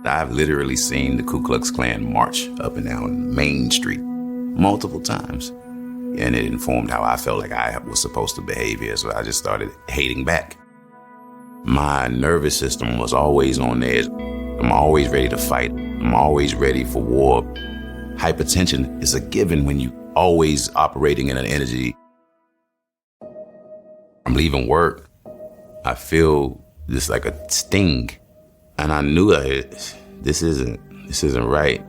I've literally seen the Ku Klux Klan march up and down Main Street multiple times. And it informed how I felt like I was supposed to behave here. So I just started hating back. My nervous system was always on edge. I'm always ready to fight. I'm always ready for war. Hypertension is a given when you always operating in an energy. I'm leaving work. I feel just like a sting. And I knew that this isn't right.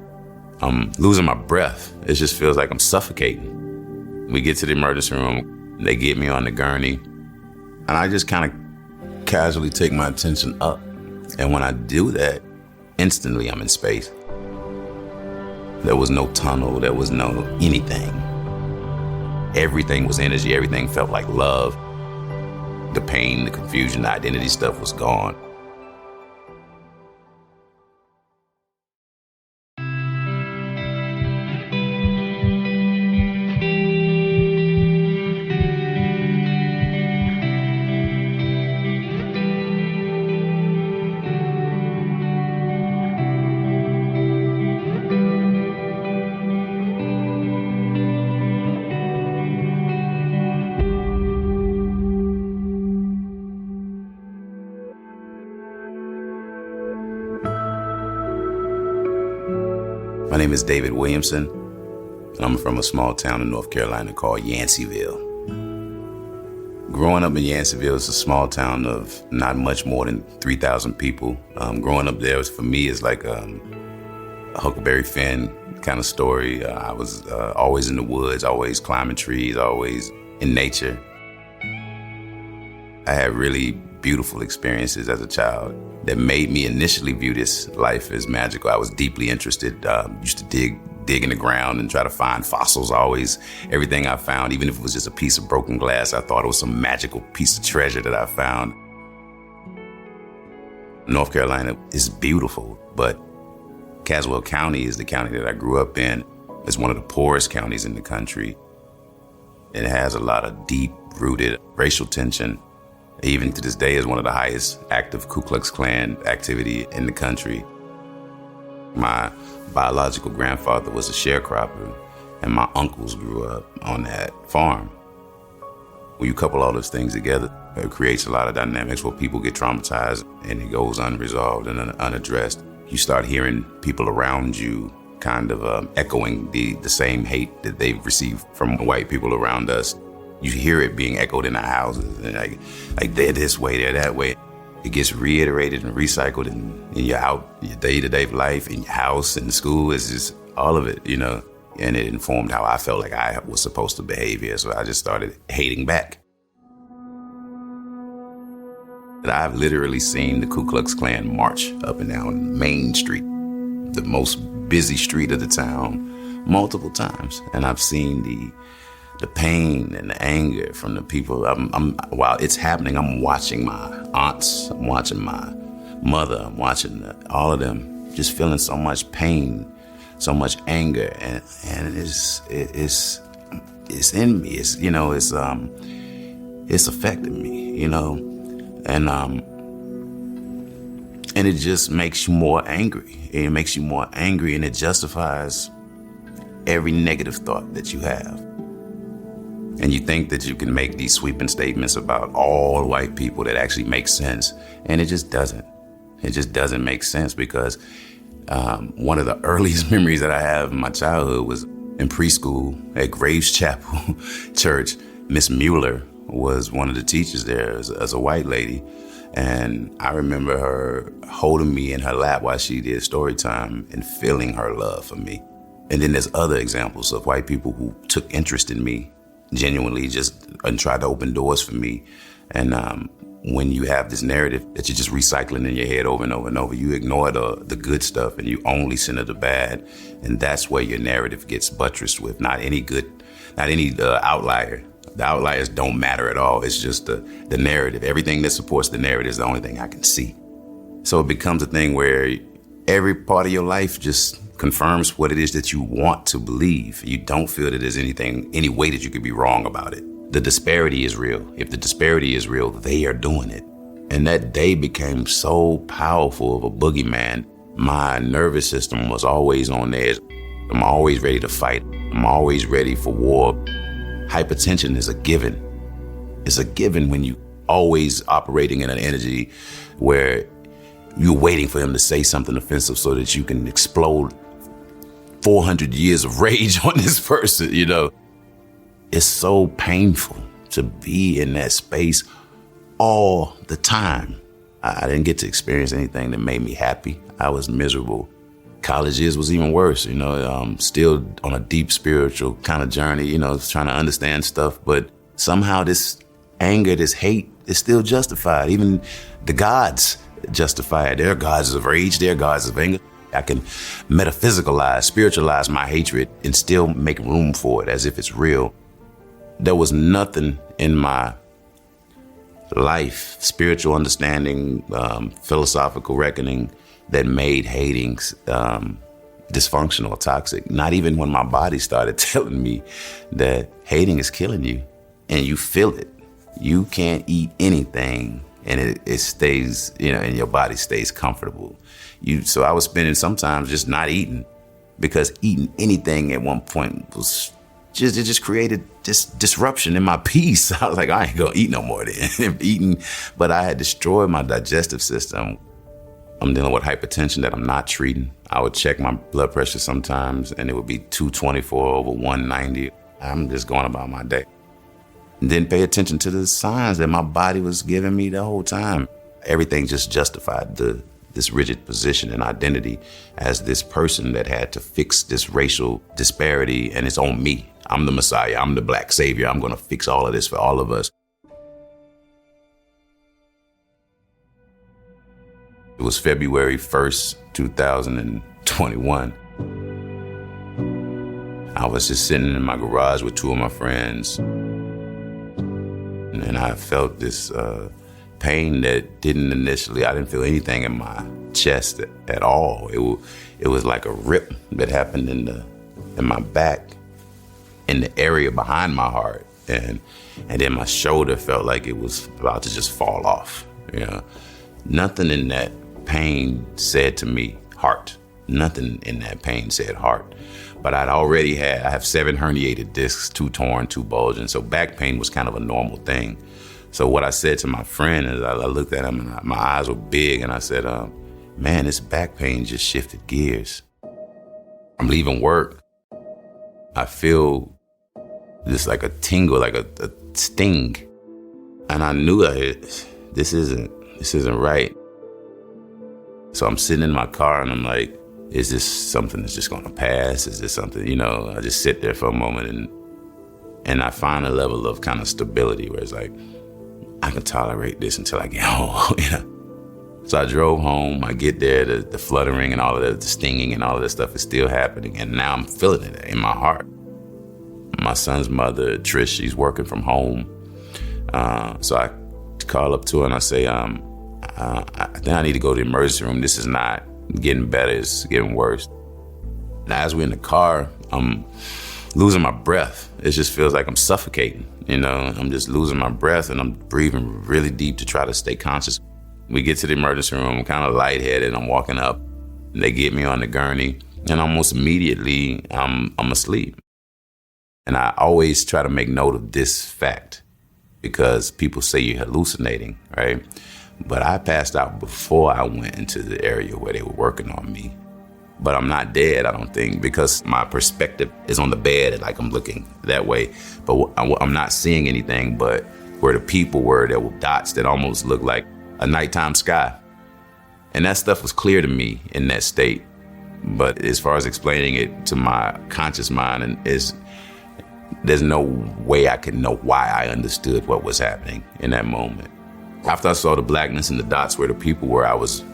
I'm losing my breath. It just feels like I'm suffocating. We get to the emergency room. They get me on the gurney. And I just kind of casually take my attention up. And when I do that, instantly I'm in space. There was no tunnel. There was no anything. Everything was energy. Everything felt like love. The pain, the confusion, the identity stuff was gone. My name is David Williamson, and I'm from a small town in North Carolina called Yanceyville. Growing up in Yanceyville is a small town of not much more than 3,000 people. Growing up there for me is like a Huckleberry Finn kind of story. I was always in the woods, always climbing trees, always in nature. I had really beautiful experiences as a child that made me initially view this life as magical. I was deeply interested, used to dig in the ground and try to find fossils. Always, everything I found, even if it was just a piece of broken glass, I thought it was some magical piece of treasure that I found. North Carolina is beautiful, but Caswell County is the county that I grew up in. It's one of the poorest counties in the country. It has a lot of deep-rooted racial tension. Even to this day is one of the highest active Ku Klux Klan activity in the country. My biological grandfather was a sharecropper, and my uncles grew up on that farm. When you couple all those things together, it creates a lot of dynamics where people get traumatized and it goes unresolved and unaddressed. You start hearing people around you kind of echoing the same hate that they've received from white people around us. You hear it being echoed in our houses, and like they're this way, they're that way. It gets reiterated and recycled in your day-to-day life, in your house, in the school. It's just all of it, and it informed how I felt like I was supposed to behave here. So I just started hating back. I've literally seen the Ku Klux Klan march up and down Main Street, the most busy street of the town, multiple times. And I've seen the pain and the anger from the people. While it's happening, I'm watching my aunts, I'm watching my mother, I'm watching all of them just feeling so much pain, so much anger, and it's in me. It's affecting me, and it just makes you more angry. It makes you more angry, and it justifies every negative thought that you have. And you think that you can make these sweeping statements about all white people that actually make sense. And it just doesn't. It just doesn't make sense because one of the earliest memories that I have in my childhood was in preschool at Graves Chapel Church. Miss Mueller was one of the teachers there as a white lady. And I remember her holding me in her lap while she did story time and feeling her love for me. And then there's other examples of white people who took interest in me genuinely and tried to open doors for me. And when you have this narrative that you're just recycling in your head over and over and over, you ignore the good stuff and you only center the bad. And that's where your narrative gets buttressed with not any outlier. The outliers don't matter at all. It's just the narrative. Everything that supports the narrative is the only thing I can see. So it becomes a thing where every part of your life just confirms what it is that you want to believe. You don't feel that there's any way that you could be wrong about it. The disparity is real. If the disparity is real, they are doing it. And that day became so powerful of a boogeyman. My nervous system was always on edge. I'm always ready to fight. I'm always ready for war. Hypertension is a given. It's a given when you always operating in an energy where you're waiting for him to say something offensive so that you can explode 400 years of rage on this person, you know. It's so painful to be in that space all the time. I didn't get to experience anything that made me happy. I was miserable. College years was even worse, you know, still on a deep spiritual kind of journey, you know, trying to understand stuff. But somehow this anger, this hate is still justified. Even the gods justify it. They're gods of rage, they're gods of anger. I can metaphysicalize, spiritualize my hatred and still make room for it as if it's real. There was nothing in my life, spiritual understanding, philosophical reckoning that made hating dysfunctional or toxic. Not even when my body started telling me that hating is killing you and you feel it. You can't eat anything and it stays, you know, and your body stays comfortable. So I was spending sometimes just not eating because eating anything at one point was it just created this disruption in my peace. I was like, I ain't gonna eat no more then. Eating, but I had destroyed my digestive system. I'm dealing with hypertension that I'm not treating. I would check my blood pressure sometimes and it would be 224/190. I'm just going about my day. Didn't pay attention to the signs that my body was giving me the whole time. Everything just justified this rigid position and identity as this person that had to fix this racial disparity, and it's on me. I'm the Messiah, I'm the Black savior, I'm gonna fix all of this for all of us. It was February 1st, 2021. I was just sitting in my garage with two of my friends, and I felt this pain that I didn't feel anything in my chest at all. It was like a rip that happened in my back, in the area behind my heart, and then my shoulder felt like it was about to just fall off. You know, nothing in that pain said to me heart. Nothing in that pain said heart. But I have 7 herniated discs, 2 torn, 2 bulging. So back pain was kind of a normal thing. So what I said to my friend is I looked at him and my eyes were big and I said, man, this back pain just shifted gears. I'm leaving work. I feel this like a tingle, like a sting. And I knew that this isn't right. So I'm sitting in my car and I'm like, is this something that's just gonna pass? Is this something, you know, I just sit there for a moment and I find a level of kind of stability where it's like, I can tolerate this until I get home, you know? So I drove home, I get there, the fluttering and all of the stinging and all of that stuff is still happening. And now I'm feeling it in my heart. My son's mother, Trish, she's working from home. So I call up to her and I say, I think I need to go to the emergency room. This is not getting better, it's getting worse. And as we're in the car, I'm losing my breath. It just feels like I'm suffocating, you know? I'm just losing my breath and I'm breathing really deep to try to stay conscious. We get to the emergency room, I'm kind of lightheaded, I'm walking up, and they get me on the gurney, and almost immediately I'm asleep. And I always try to make note of this fact because people say you're hallucinating, right? But I passed out before I went into the area where they were working on me. But I'm not dead, I don't think, because my perspective is on the bed and like I'm looking that way. But I'm not seeing anything but where the people were, there were dots that almost looked like a nighttime sky. And that stuff was clear to me in that state. But as far as explaining it to my conscious mind, there's no way I could know why I understood what was happening in that moment. After I saw the blackness and the dots where the people were,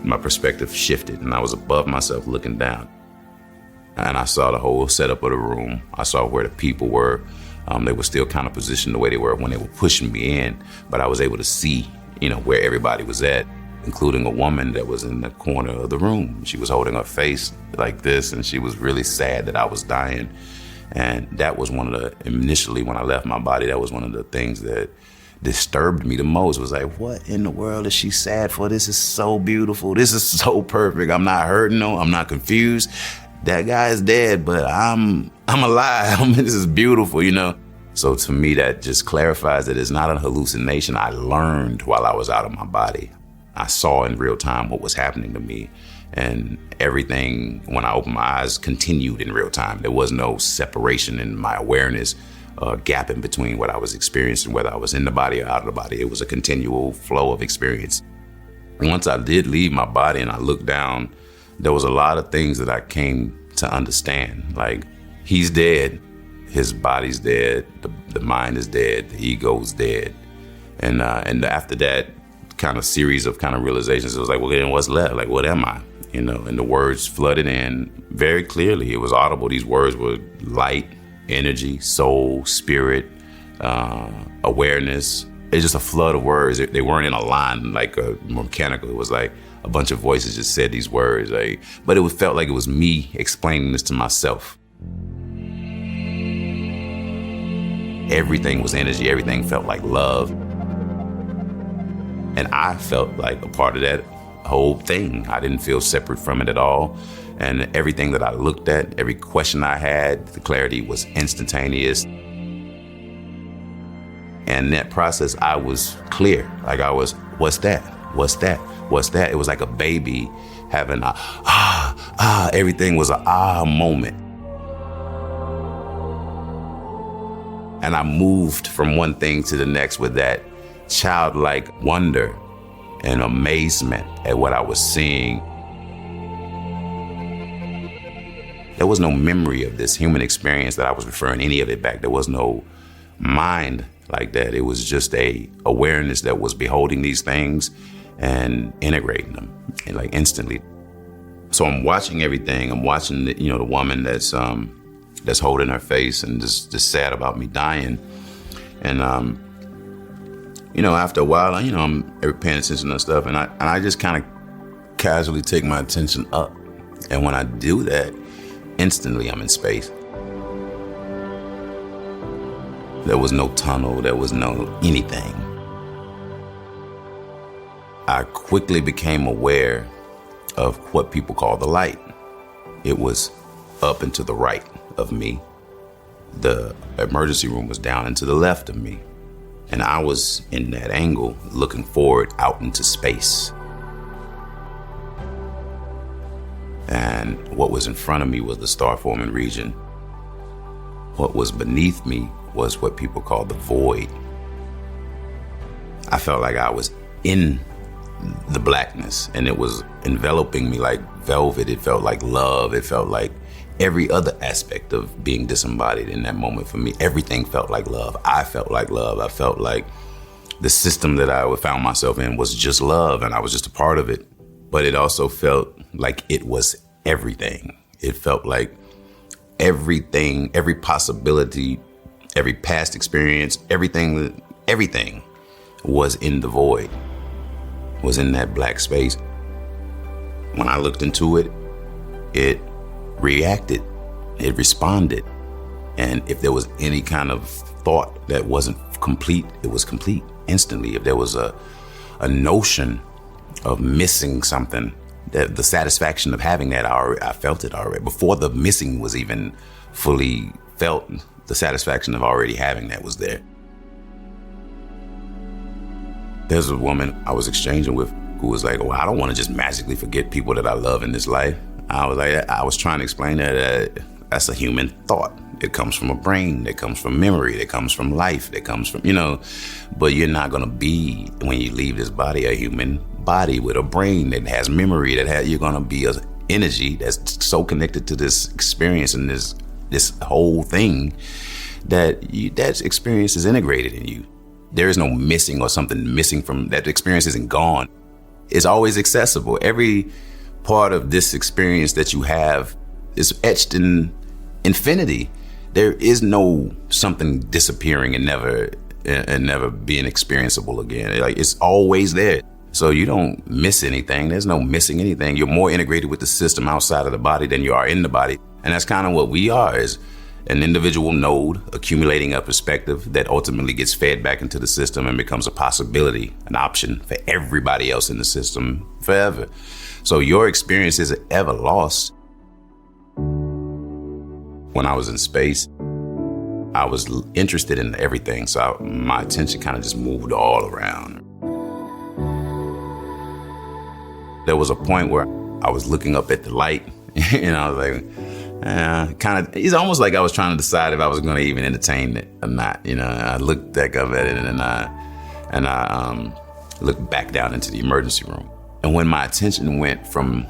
my perspective shifted and I was above myself looking down. And I saw the whole setup of the room. I saw where the people were. They were still kind of positioned the way they were when they were pushing me in, but I was able to see, you know, where everybody was at, including a woman that was in the corner of the room. She was holding her face like this and she was really sad that I was dying. And that was initially when I left my body, that was one of the things that disturbed me the most. It was like, what in the world is she sad for? This is so beautiful. This is so perfect. I'm not hurting, no, I'm not confused. That guy is dead, but I'm alive. This is beautiful, you know? So to me, that just clarifies that it's not a hallucination. I learned while I was out of my body. I saw in real time what was happening to me. And everything, when I opened my eyes, continued in real time. There was no separation in my awareness, gap in between what I was experiencing, whether I was in the body or out of the body. It was a continual flow of experience. And once I did leave my body and I looked down, there was a lot of things that I came to understand. Like, he's dead. His body's dead. The mind is dead. The ego's dead. And after that kind of series of kind of realizations, it was like, well, then what's left? Like, what am I? You know, and the words flooded in very clearly. It was audible. These words were light, energy, soul, spirit, awareness. It's just a flood of words. They weren't in a line like a mechanical. It was like a bunch of voices just said these words. But it felt like it was me explaining this to myself. Everything was energy. Everything felt like love. And I felt like a part of that whole thing. I didn't feel separate from it at all. And everything that I looked at, every question I had, the clarity was instantaneous. And that process, I was clear. Like I was, what's that? What's that? What's that? It was like a baby having everything was an moment. And I moved from one thing to the next with that childlike wonder and amazement at what I was seeing. There was no memory of this human experience that I was referring any of it back. There was no mind like that. It was just a awareness that was beholding these things and integrating them and like instantly. So I'm watching everything. I'm watching the woman that's holding her face and just sad about me dying. And after a while, I'm paying attention to stuff, and I just kind of casually take my attention up. And when I do that, instantly I'm in space. There was no tunnel, there was no anything. I quickly became aware of what people call the light. It was up and to the right of me. The emergency room was down and to the left of me. And I was in that angle looking forward out into space. And what was in front of me was the star-forming region. What was beneath me was what people call the void. I felt like I was in the blackness and it was enveloping me like velvet. It felt like love. It felt like every other aspect of being disembodied in that moment for me. Everything felt like love. I felt like love. I felt like the system that I found myself in was just love and I was just a part of it. But it also felt like it was everything. It felt like everything, every possibility, every past experience, everything was in the void, was in that black space. When I looked into it, it reacted, it responded. And if there was any kind of thought that wasn't complete, it was complete instantly. If there was a notion of missing something, that the satisfaction of having that, I felt it already. Before the missing was even fully felt, the satisfaction of already having that was there. There's a woman I was exchanging with who was like, well, I don't want to just magically forget people that I love in this life. I was trying to explain that that's a human thought. It comes from a brain, it comes from memory, it comes from life, it comes from, but you're not going to be, when you leave this body, a human body with a brain that has memory, you're going to be an energy that's so connected to this experience and this whole thing that experience is integrated in you. There is no missing or something missing from that. Experience isn't gone. It's always accessible. Every part of this experience that you have is etched in infinity. There is no something disappearing and never being experienceable again. Like, it's always there. So you don't miss anything. There's no missing anything. You're more integrated with the system outside of the body than you are in the body. And that's kind of what we are, is an individual node accumulating a perspective that ultimately gets fed back into the system and becomes a possibility, an option for everybody else in the system forever. So your experience isn't ever lost. When I was in space, I was interested in everything, so my attention kind of just moved all around. There was a point where I was looking up at the light, and I was like, it's almost like I was trying to decide if I was going to even entertain it or not. I looked back up at it, and I looked back down into the emergency room. And when my attention went from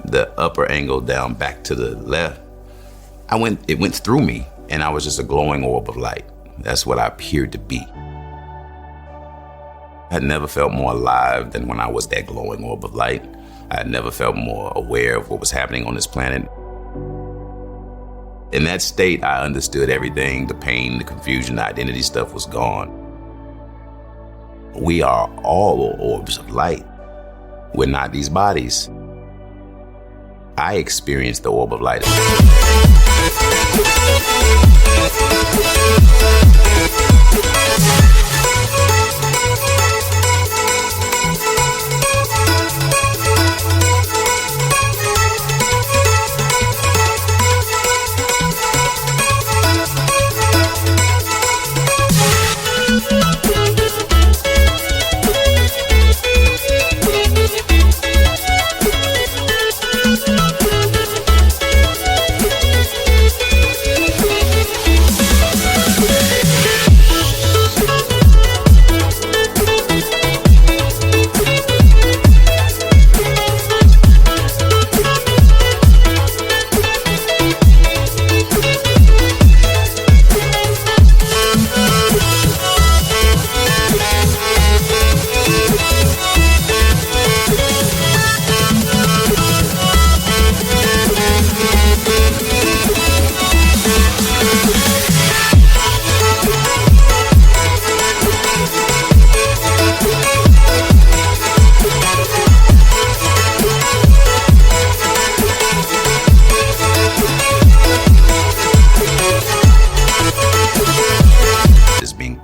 the upper angle down back to the left, it went through me, and I was just a glowing orb of light. That's what I appeared to be. I had never felt more alive than when I was that glowing orb of light. I had never felt more aware of what was happening on this planet. In that state, I understood everything. The pain, the confusion, the identity stuff was gone. We are all orbs of light. We're not these bodies. I experienced the orb of light.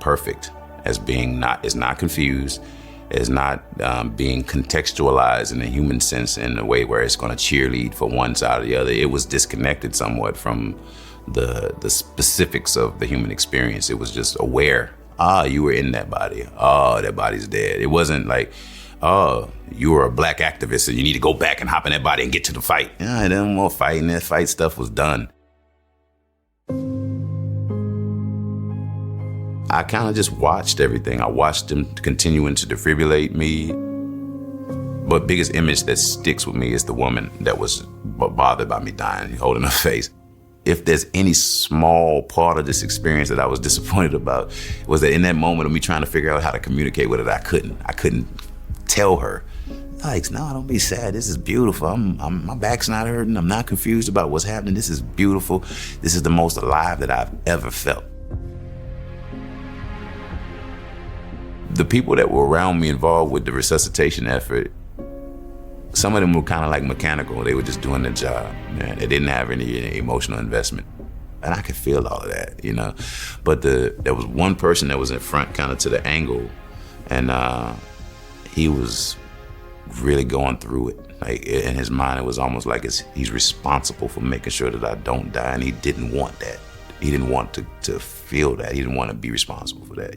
Perfect, as being is not confused, is not being contextualized in a human sense in a way where it's going to cheerlead for one side or the other. It was disconnected somewhat from the specifics of the human experience. It was just aware. You were in that body. That body's dead. It wasn't like, you were a black activist and you need to go back and hop in that body and get to the fight. Yeah, no more fighting. That fight stuff was done. I kind of just watched everything. I watched them continuing to defibrillate me. But biggest image that sticks with me is the woman that was bothered by me dying, holding her face. If there's any small part of this experience that I was disappointed about, it was that in that moment of me trying to figure out how to communicate with it, I couldn't tell her, like, no, don't be sad. This is beautiful. My back's not hurting. I'm not confused about what's happening. This is beautiful. This is the most alive that I've ever felt. The people that were around me involved with the resuscitation effort, some of them were kind of like mechanical. They were just doing their job. They didn't have any emotional investment. And I could feel all of that, But there was one person that was in front, kind of to the angle, and he was really going through it. Like, in his mind, it was almost like he's responsible for making sure that I don't die, and he didn't want that. He didn't want to feel that. He didn't want to be responsible for that.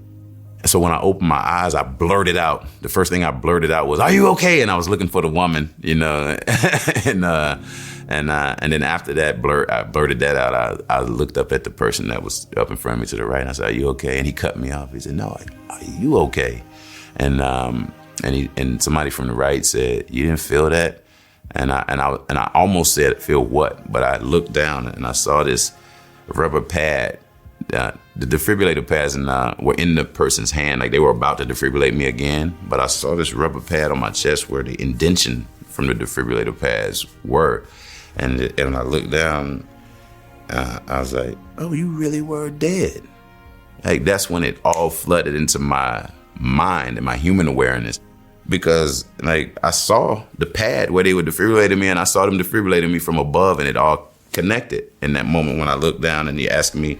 So when I opened my eyes, I blurted out. The first thing I blurted out was, "Are you okay?" And I was looking for the woman, and then after that I blurted that out. I looked up at the person that was up in front of me to the right, and I said, "Are you okay?" And he cut me off. He said, "No, are you okay?" And somebody from the right said, "You didn't feel that?" And I almost said, "Feel what?" But I looked down and I saw this rubber pad. The defibrillator pads were in the person's hand, like they were about to defibrillate me again. But I saw this rubber pad on my chest where the indentation from the defibrillator pads were. And when I looked down, I was like, "Oh, you really were dead." Like, that's when it all flooded into my mind and my human awareness. Because, like, I saw the pad where they were defibrillating me, and I saw them defibrillating me from above, and it all connected in that moment when I looked down and he asked me,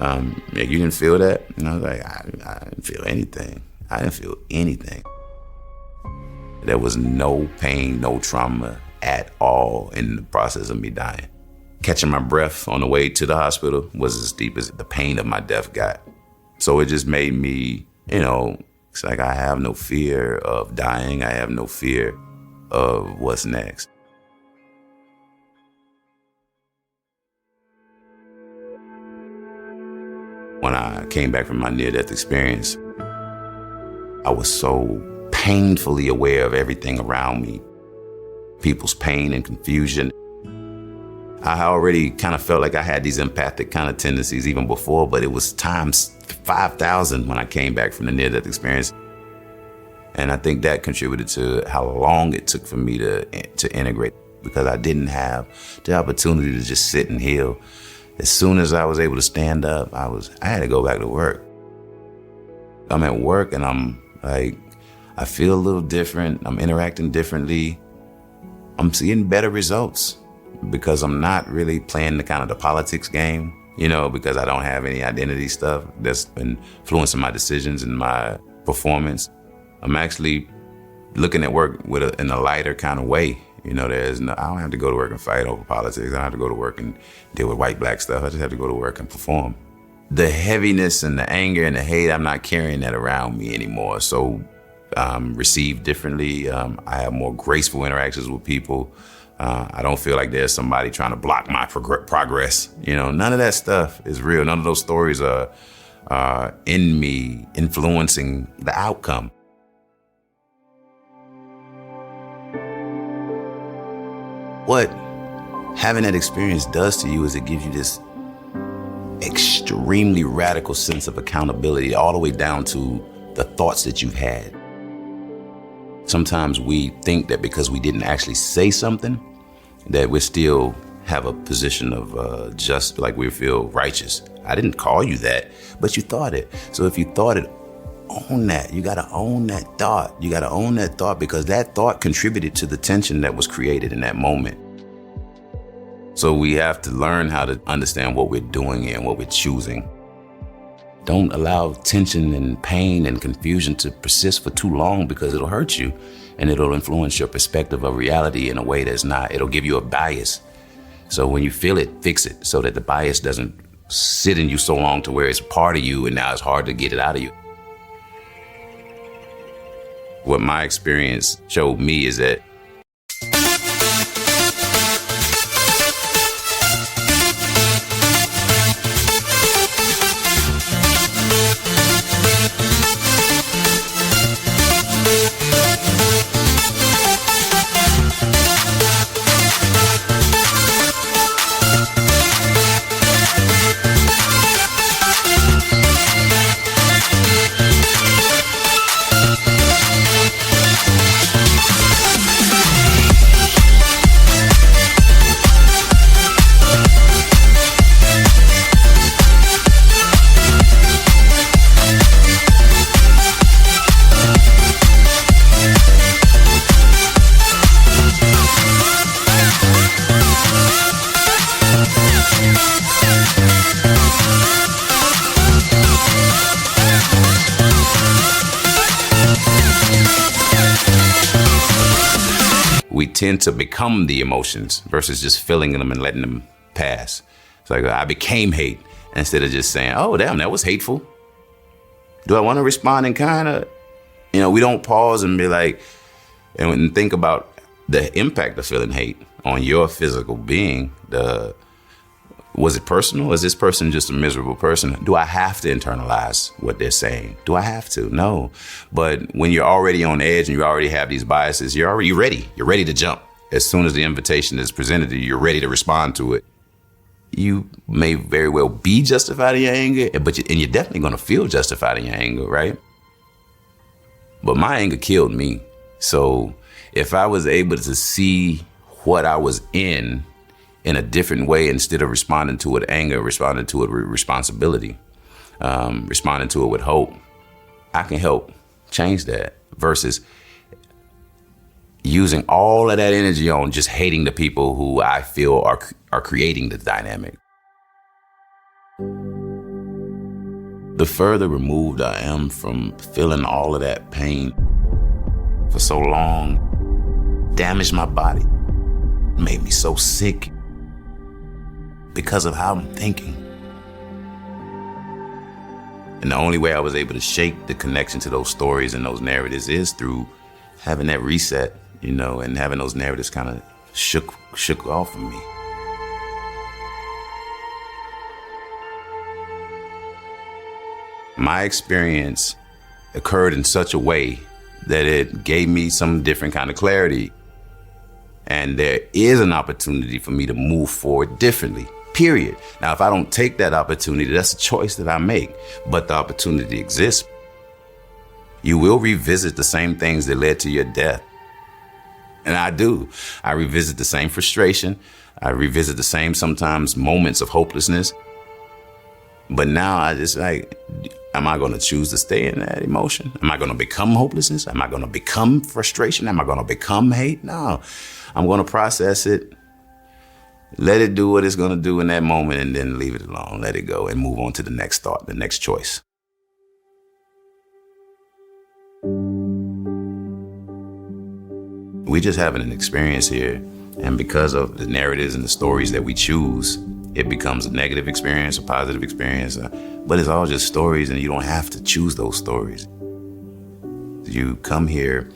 "Yeah, you didn't feel that?" And I was like, I didn't feel anything. I didn't feel anything. There was no pain, no trauma at all in the process of me dying. Catching my breath on the way to the hospital was as deep as the pain of my death got. So it just made me, it's like I have no fear of dying. I have no fear of what's next. When I came back from my near-death experience, I was so painfully aware of everything around me, people's pain and confusion. I already kind of felt like I had these empathic kind of tendencies even before, but it was times 5,000 when I came back from the near-death experience. And I think that contributed to how long it took for me to integrate, because I didn't have the opportunity to just sit and heal. As soon as I was able to stand up, I had to go back to work. I'm at work and I'm like, I feel a little different. I'm interacting differently. I'm seeing better results because I'm not really playing the politics game, because I don't have any identity stuff that's been influencing my decisions and my performance. I'm actually looking at work in a lighter kind of way. I don't have to go to work and fight over politics. I don't have to go to work and deal with white, black stuff. I just have to go to work and perform. The heaviness and the anger and the hate, I'm not carrying that around me anymore. So received differently. I have more graceful interactions with people. I don't feel like there's somebody trying to block my progress. None of that stuff is real. None of those stories are in me influencing the outcome. What having that experience does to you is it gives you this extremely radical sense of accountability all the way down to the thoughts that you've had. Sometimes we think that because we didn't actually say something, that we still have a position of just like we feel righteous. I didn't call you that, but you thought it. So if you thought it, own that. You gotta own that thought. You gotta own that thought because that thought contributed to the tension that was created in that moment. So we have to learn how to understand what we're doing and what we're choosing. Don't allow tension and pain and confusion to persist for too long because it'll hurt you and it'll influence your perspective of reality in a way that's not. It'll give you a bias. So when you feel it, fix it so that the bias doesn't sit in you so long to where it's part of you and now it's hard to get it out of you. What my experience showed me is that we tend to become the emotions versus just feeling them and letting them pass. It's like I became hate instead of just saying, oh, damn, that was hateful. Do I want to respond in kind of, we don't pause and be like, and think about the impact of feeling hate on your physical being. Was it personal? Is this person just a miserable person? Do I have to internalize what they're saying? Do I have to? No. But when you're already on edge and you already have these biases, you're ready. You're ready to jump. As soon as the invitation is presented to you, you're ready to respond to it. You may very well be justified in your anger, and you're definitely going to feel justified in your anger, right? But my anger killed me. So if I was able to see what I was in a different way, instead of responding to it with anger, responding to it with responsibility, responding to it with hope, I can help change that versus using all of that energy on just hating the people who I feel are creating the dynamic. The further removed I am from feeling all of that pain for so long, damaged my body, made me so sick because of how I'm thinking. And the only way I was able to shake the connection to those stories and those narratives is through having that reset, and having those narratives kind of shook off of me. My experience occurred in such a way that it gave me some different kind of clarity. And there is an opportunity for me to move forward differently, period. Now, if I don't take that opportunity, that's a choice that I make, but the opportunity exists. You will revisit the same things that led to your death. And I do. I revisit the same frustration. I revisit the same, sometimes, moments of hopelessness. But now I just am I going to choose to stay in that emotion? Am I going to become hopelessness? Am I going to become frustration? Am I going to become hate? No, I'm going to process it, let it do what it's going to do in that moment, and then leave it alone, let it go, and move on to the next thought, the next choice. We're just having an experience here, and because of the narratives and the stories that we choose, it becomes a negative experience, a positive experience, but it's all just stories, and you don't have to choose those stories. You come here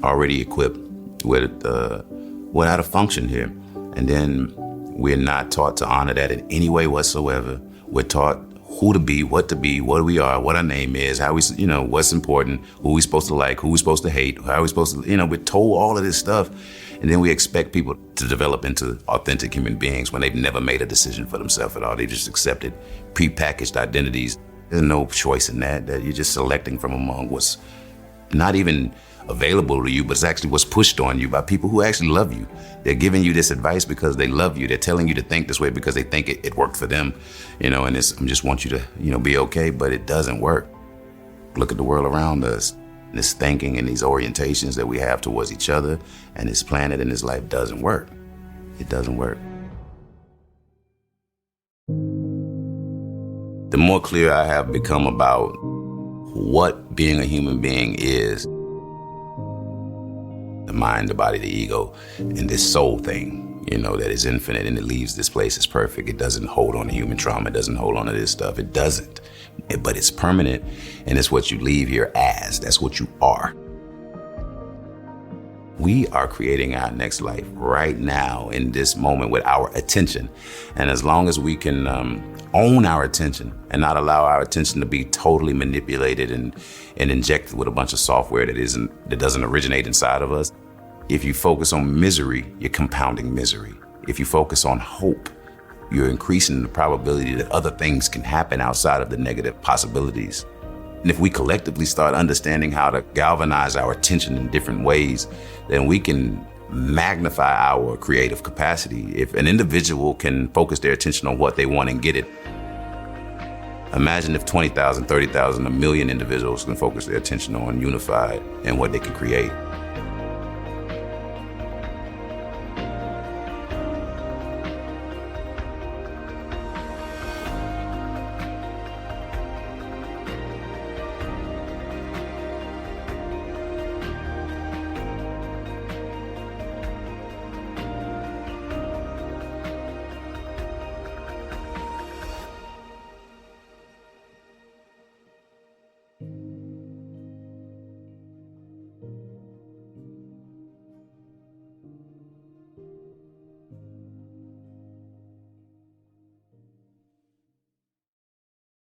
already equipped with how to function here, and then we're not taught to honor that in any way whatsoever. We're taught who to be, what we are, what our name is, how we, what's important, who we're supposed to like, who we're supposed to hate, how we're supposed to, we're told all of this stuff. And then we expect people to develop into authentic human beings when they've never made a decision for themselves at all. They just accepted prepackaged identities. There's no choice in that you're just selecting from among what's not even available to you, but it's actually what's pushed on you by people who actually love you. They're giving you this advice because they love you. They're telling you to think this way because they think it worked for them, and I just want you to, be okay, but it doesn't work. Look at the world around us. This thinking and these orientations that we have towards each other and this planet and this life doesn't work. It doesn't work. The more clear I have become about what being a human being is, the mind, the body, the ego, and this soul thing, that is infinite and it leaves this place is perfect. It doesn't hold on to human trauma. It doesn't hold on to this stuff. It doesn't. But it's permanent, and it's what you leave here as. That's what you are. We are creating our next life right now in this moment with our attention. And as long as we can own our attention and not allow our attention to be totally manipulated and injected with a bunch of software that doesn't originate inside of us. If you focus on misery, you're compounding misery. If you focus on hope, you're increasing the probability that other things can happen outside of the negative possibilities. And if we collectively start understanding how to galvanize our attention in different ways, then we can magnify our creative capacity. If an individual can focus their attention on what they want and get it, imagine if 20,000, 30,000, a million individuals can focus their attention on unified and what they can create.